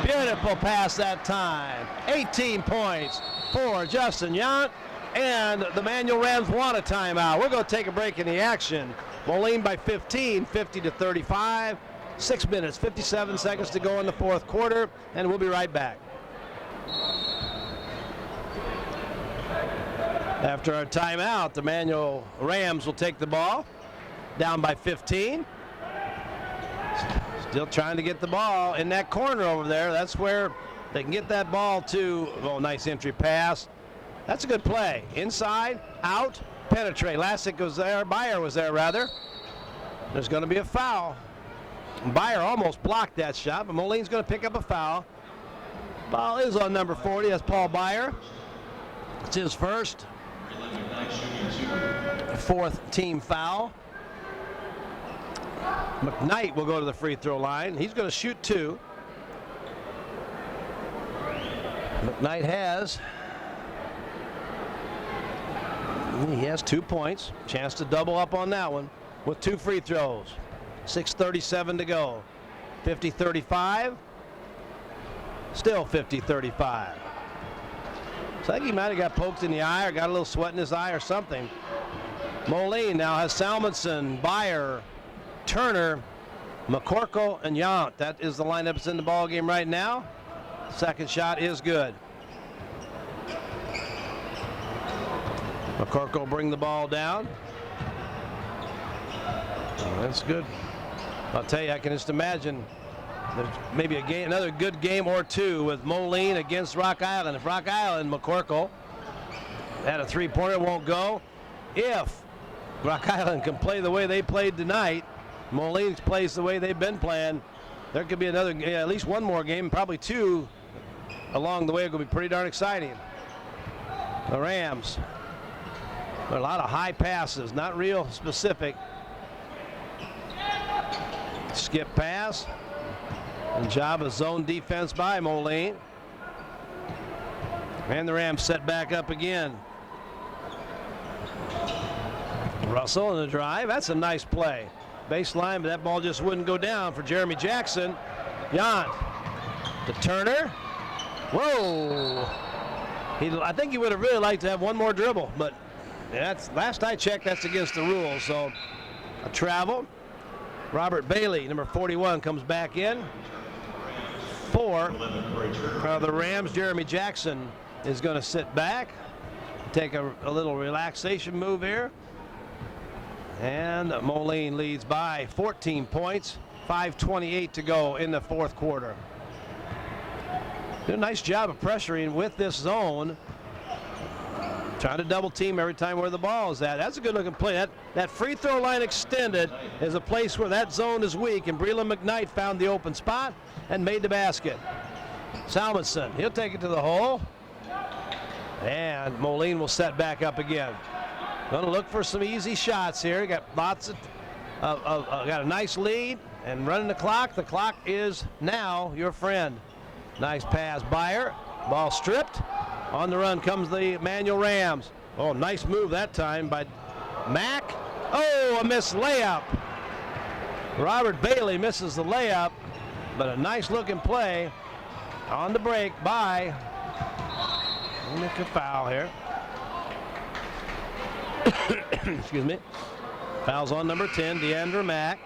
Beautiful pass that time. 18 points for Justin Yount. And the Manual Rams want a timeout. We're going to take a break in the action. Moline by 15, 50-35. 6 minutes, 57 seconds to go in the fourth quarter, and we'll be right back. After our timeout, the Manual Rams will take the ball. Down by 15. Still trying to get the ball in that corner over there. That's where they can get that ball to. Oh, nice entry pass. That's a good play. Inside, out, penetrate. Lassick was there. Byer was there, rather. There's going to be a foul. Byer almost blocked that shot, but Moline's going to pick up a foul. Ball is on number 40. That's Paul Byer. It's his first. Fourth team foul. McKnight will go to the free throw line. He's going to shoot 2. McKnight has 2 points. Chance to double up on that one with 2 free throws. 6:37 to go. 50-35. Still 50-35. So I think he might have got poked in the eye or got a little sweat in his eye or something. Moline now has Salmonson, Byer, Turner, McCorkle, and Yount. That is the lineup that's in the ball game right now. Second shot is good. McCorkle will bring the ball down. That's good. I'll tell you, I can just imagine there's maybe a game, another good game or two with Moline against Rock Island. If Rock Island, McCorkle had a three-pointer, won't go. If Rock Island can play the way they played tonight, Moline plays the way they've been playing, there could be another, at least one more game, probably 2 along the way. It could be pretty darn exciting. The Rams, a lot of high passes, not real specific. Skip pass. And job of zone defense by Moline. And the Rams set back up again. Russell in the drive. That's a nice play. Baseline, but that ball just wouldn't go down for Jeremy Jackson. Yount to Turner. Whoa. I think he would have really liked to have one more dribble, but that's, last I checked, that's against the rules. So a travel. Robert Bailey, number 41, comes back in. For the Rams, Jeremy Jackson is going to sit back, take a little relaxation move here. And Moline leads by 14 points, 5:28 to go in the fourth quarter. Did a nice job of pressuring with this zone. Trying to double team every time where the ball is at. That's a good looking play. That free throw line extended is a place where that zone is weak, and Breland McKnight found the open spot and made the basket. Salmonson, he'll take it to the hole. And Moline will set back up again. Going to look for some easy shots here. Got lots of, got a nice lead and running the clock. The clock is now your friend. Nice pass, Byer. Ball stripped. On the run comes the Manual Rams. Oh, nice move that time by Mack. Oh, a missed layup. Robert Bailey misses the layup, but a nice looking play on the break by, we'll make a foul here. Excuse me. Foul's on number 10, DeAndre Mack.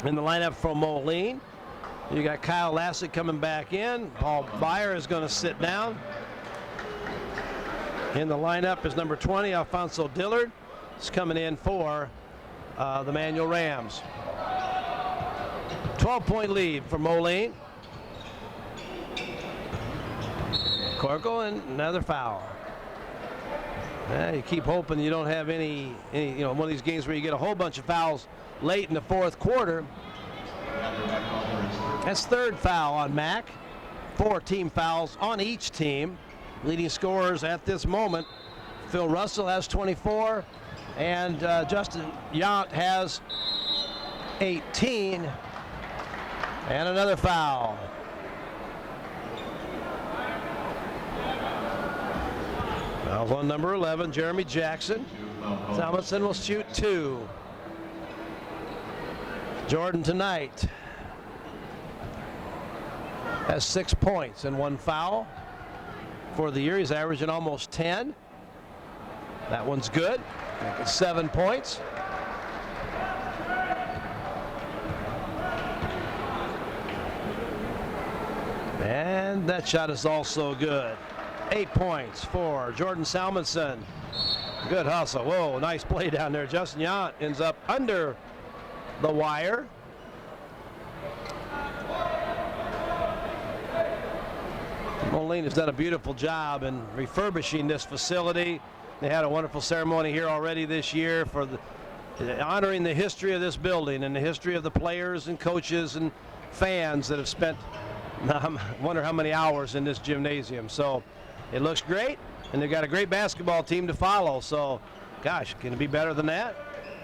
In the lineup from Moline. You got Kyle Lassick coming back in. Paul Byer is going to sit down. In the lineup is number 20, Alfonso Dillard. Is coming in for the Manual Rams. 12-point lead for Moline. Corkle and another foul. You keep hoping you don't have any, one of these games where you get a whole bunch of fouls late in the fourth quarter. That's third foul on Mack. 4 team fouls on each team. Leading scorers at this moment, Phil Russell has 24, and Justin Yount has 18. And another foul. Foul's on number 11, Jeremy Jackson. Salmonson will shoot 2. Jordan tonight. Has 6 points and 1 foul for the year. He's averaging almost 10. That one's good. 7 points. And that shot is also good. 8 points for Jordan Salmonson. Good hustle. Whoa, nice play down there. Justin Yount ends up under the wire. Moline has done a beautiful job in refurbishing this facility. They had a wonderful ceremony here already this year for honoring the history of this building and the history of the players and coaches and fans that have spent, I wonder how many hours in this gymnasium. So it looks great, and they've got a great basketball team to follow. So, gosh, can it be better than that?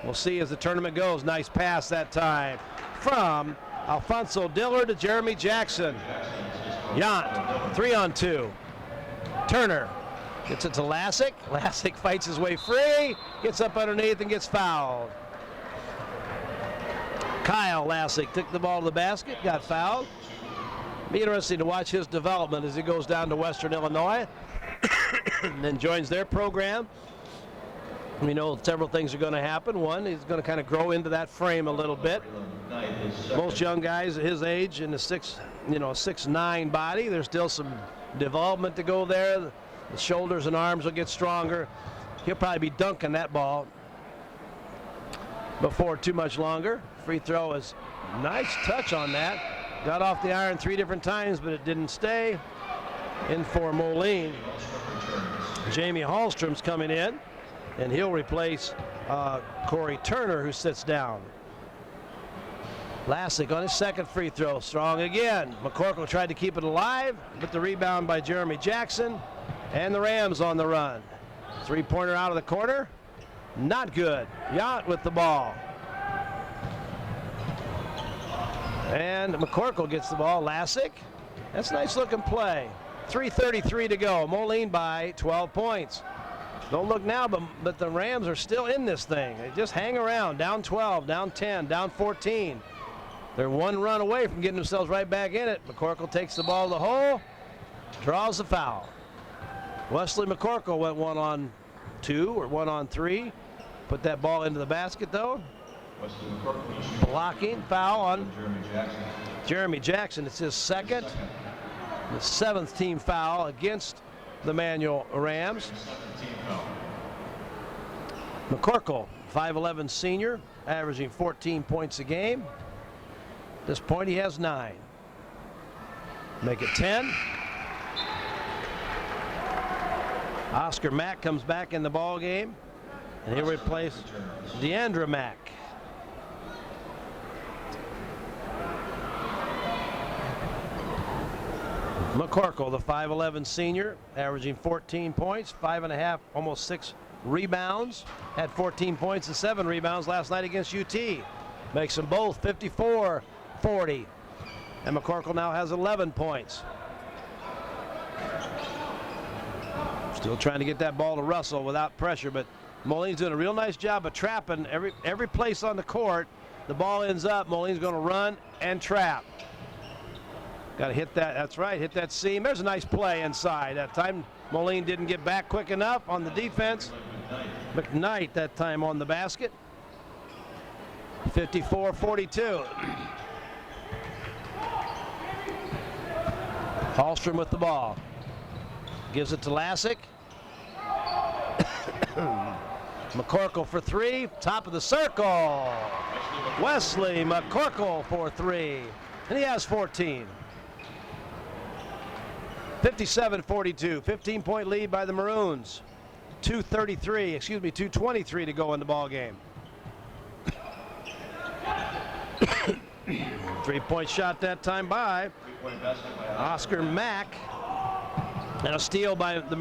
We'll see as the tournament goes. Nice pass that time from Alfonso Diller to Jeremy Jackson. Yount, 3-on-2. Turner gets it to Lassick. Lassick fights his way free, gets up underneath and gets fouled. Kyle Lassick took the ball to the basket, got fouled. Be interesting to watch his development as he goes down to Western Illinois and then joins their program. We know several things are going to happen. One, he's going to kind of grow into that frame a little bit. Most young guys at his age in the 6'9" body, there's still some development to go there. The shoulders and arms will get stronger. He'll probably be dunking that ball before too much longer. Free throw is nice touch on that. Got off the iron 3 different times, but it didn't stay. In for Moline. Jamie Hallstrom's coming in, and he'll replace Corey Turner, who sits down. Lassick on his second free throw, strong again. McCorkle tried to keep it alive, but the rebound by Jeremy Jackson, and the Rams on the run. 3-pointer out of the corner, not good. Yount with the ball. And McCorkle gets the ball. Lassick, that's a nice looking play. 3:33 to go. Moline by 12 points. Don't look now, but the Rams are still in this thing. They just hang around, down 12, down 10, down 14. They're 1 run away from getting themselves right back in it. McCorkle takes the ball to the hole, draws the foul. Wesley McCorkle went 1-on-2 or 1-on-3. Put that ball into the basket, though. Blocking foul on Jeremy Jackson. It's his second. The 7th team foul against the Manual Rams. McCorkle, 5'11" senior, averaging 14 points a game. At this point, he has 9. Make it 10. Oscar Mack comes back in the ball game, and he'll replace Deandra Mack. McCorkle, the 5'11" senior, averaging 14 points, 5.5, almost 6 rebounds. Had 14 points and 7 rebounds last night against UT. Makes them both 54-40. And McCorkle now has 11 points. Still trying to get that ball to Russell without pressure, but Moline's doing a real nice job of trapping every place on the court. The ball ends up, Moline's going to run and trap. Got to hit that, that's right, hit that seam. There's a nice play inside. That time Moline didn't get back quick enough on the defense. McKnight that time on the basket. 54-42. Hallstrom with the ball. Gives it to Lassick. McCorkle for 3, top of the circle. Wesley McCorkle for 3, and he has 14. 57-42, 15-point lead by the Maroons. 2:23 to go in the ball game. 3-point shot that time by Oscar Mack, and a steal by the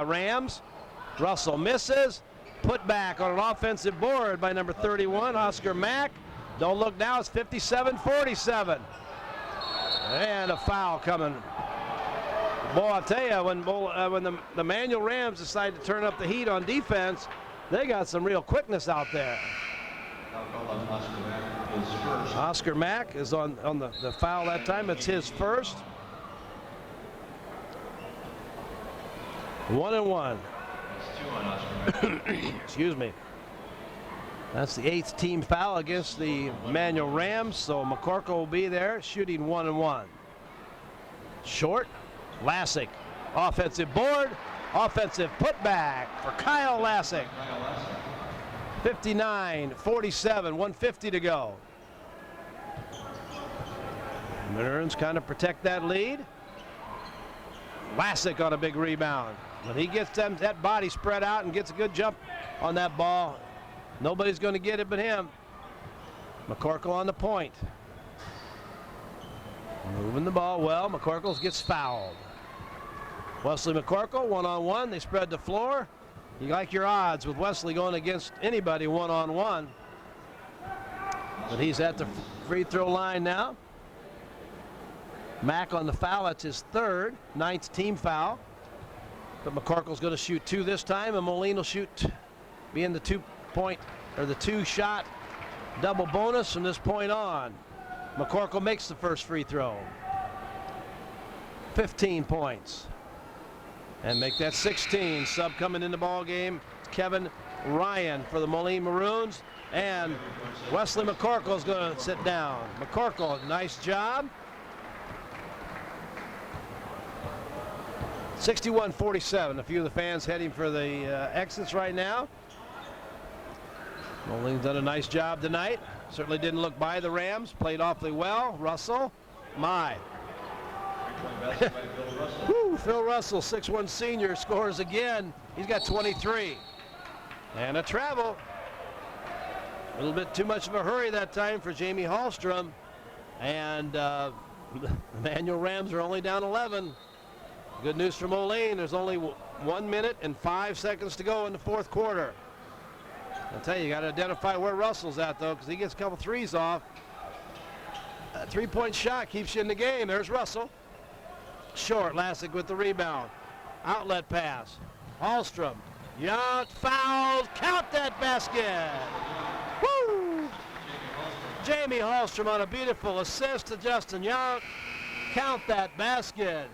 Rams. Russell misses. Put back on an offensive board by number 31, Oscar Mack. Don't look now, it's 57-47. And a foul coming. Boy, I'll tell you, when the Manual Rams decide to turn up the heat on defense, they got some real quickness out there. His first. Oscar Mack is on the foul that time. It's his first. 1-1. That's 2 on Oscar. Excuse me. That's the 8th team foul against the Manual Rams, so McCorkle will be there shooting 1-1. Short, Lassick, offensive board, offensive putback for Kyle Lassick. 59-47, 150 to go. Maroons kind of protect that lead. Lassick on a big rebound. When he gets that body spread out and gets a good jump on that ball, nobody's going to get it but him. McCorkle on the point. Moving the ball well. McCorkle gets fouled. Wesley McCorkle, 1-on-1. They spread the floor. You like your odds with Wesley going against anybody 1-on-1. But he's at the free throw line now. Mack on the foul. That's his 3rd, 9th team foul. But McCorkle's going to shoot 2 this time, and Moline will shoot, be in the 2-point or the 2-shot double bonus from this point on. McCorkle makes the first free throw. 15 points. And make that 16. Sub coming in the ball game, Kevin Ryan for the Moline Maroons. And Wesley McCorkle is going to sit down. McCorkle, nice job. 61-47. A few of the fans heading for the exits right now. Moline's done a nice job tonight. Certainly didn't look by the Rams. Played awfully well. Russell, my. Woo, Phil Russell, 6'1" senior, scores again. He's got 23. And a travel. A little bit too much of a hurry that time for Jamie Hallstrom. And the Manual Rams are only down 11. Good news for Moline. There's only 1 minute and 5 seconds to go in the 4th quarter. I'll tell you got to identify where Russell's at, though, because he gets a couple threes off. A 3-point shot keeps you in the game. There's Russell. Short, Lassick with the rebound. Outlet pass. Hallstrom. Young fouled. Count that basket. Woo! Jamie Hallstrom on a beautiful assist to Justin Young. Count that basket.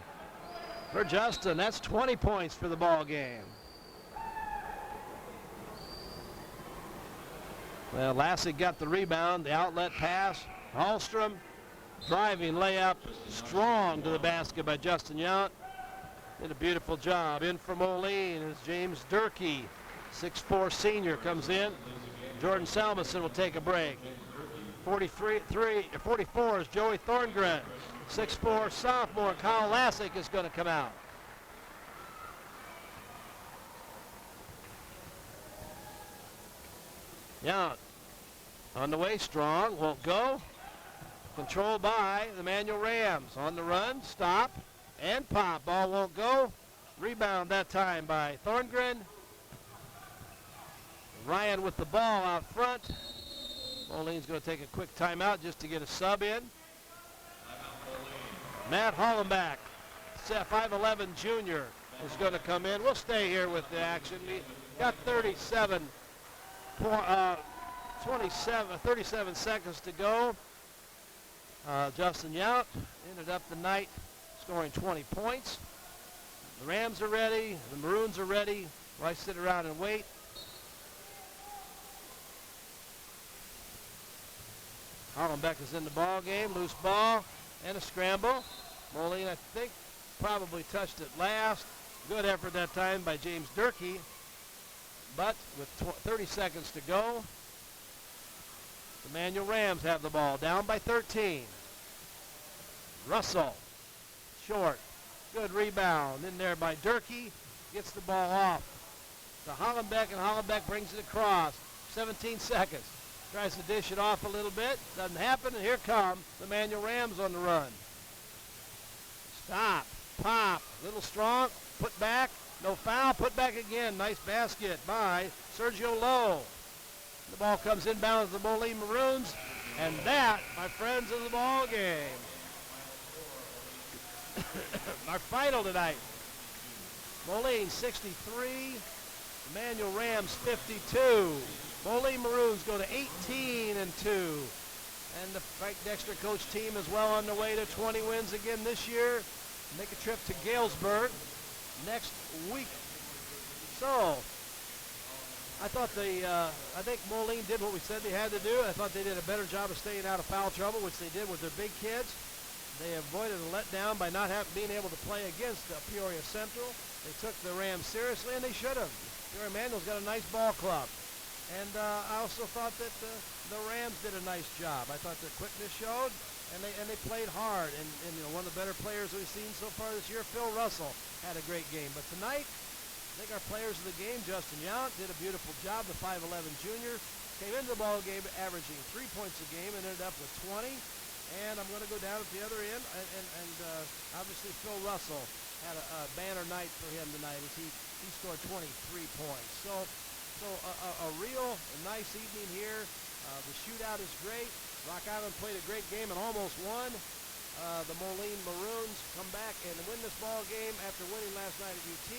For Justin, that's 20 points for the ball game. Well, Lassick got the rebound, the outlet pass. Hallstrom, driving layup, strong to the basket by Justin Yount. Did a beautiful job. In for Moline is James Durkee, 6'4" senior, comes in. Jordan Salmonson will take a break. 44 is Joey Thorngren. 6'4" sophomore Kyle Lassick is going to come out. Yount on the way, strong, won't go. Controlled by the Manual Rams. On the run, stop, and pop. Ball won't go. Rebound that time by Thorngren. Ryan with the ball out front. Moline's going to take a quick timeout just to get a sub in. Matt Hollenbach, 5'11" junior, is going to come in. We'll stay here with the action. We got 37 seconds to go. Justin Yount ended up the night scoring 20 points. The Rams are ready. The Maroons are ready. Why sit around and wait? Hollenbeck is in the ball game. Loose ball and a scramble. Moline, I think, probably touched it last. Good effort that time by James Durkee. But with 30 seconds to go, the Manual Rams have the ball, down by 13. Russell, short, good rebound. In there by Durkee, gets the ball off to Hollenbeck, and Hollenbeck brings it across. 17 seconds. Tries to dish it off a little bit. Doesn't happen, and here come the Manual Rams on the run. Stop, pop, little strong, put back, no foul, put back again. Nice basket by Sergio Lowe. The ball comes inbounds to the Moline Maroons, and that, my friends, is the ball game. Our final tonight. Moline 63, Manual Rams 52. Moline Maroons go to 18-2. And the Frank Dexter coach team is well on the way to 20 wins again this year. Make a trip to Galesburg next week. So, I thought I think Moline did what we said they had to do. I thought they did a better job of staying out of foul trouble, which they did with their big kids. They avoided a letdown by not being able to play against Peoria Central. They took the Rams seriously, and they should have. Peoria Manual's got a nice ball club. And I also thought that the Rams did a nice job. I thought their quickness showed, and they played hard. And you know, one of the better players we've seen so far this year, Phil Russell, had a great game. But tonight, I think our players of the game, Justin Yount, did a beautiful job. The 5'11 junior came into the ball game averaging 3 points a game and ended up with 20. And I'm going to go down at the other end, and obviously Phil Russell had a banner night for him tonight as he scored 23 points. So a real nice evening here. The shootout is great. Rock Island played a great game and almost won. The Moline Maroons come back and win this ball game after winning last night at UT,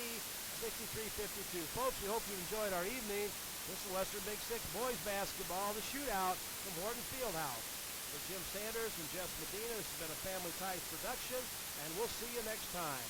63-52. Folks, we hope you enjoyed our evening. This is Western Big Six boys basketball, the shootout from Horton Fieldhouse. For Jim Sanders and Jeff Medina, this has been a Family Ties production, and we'll see you next time.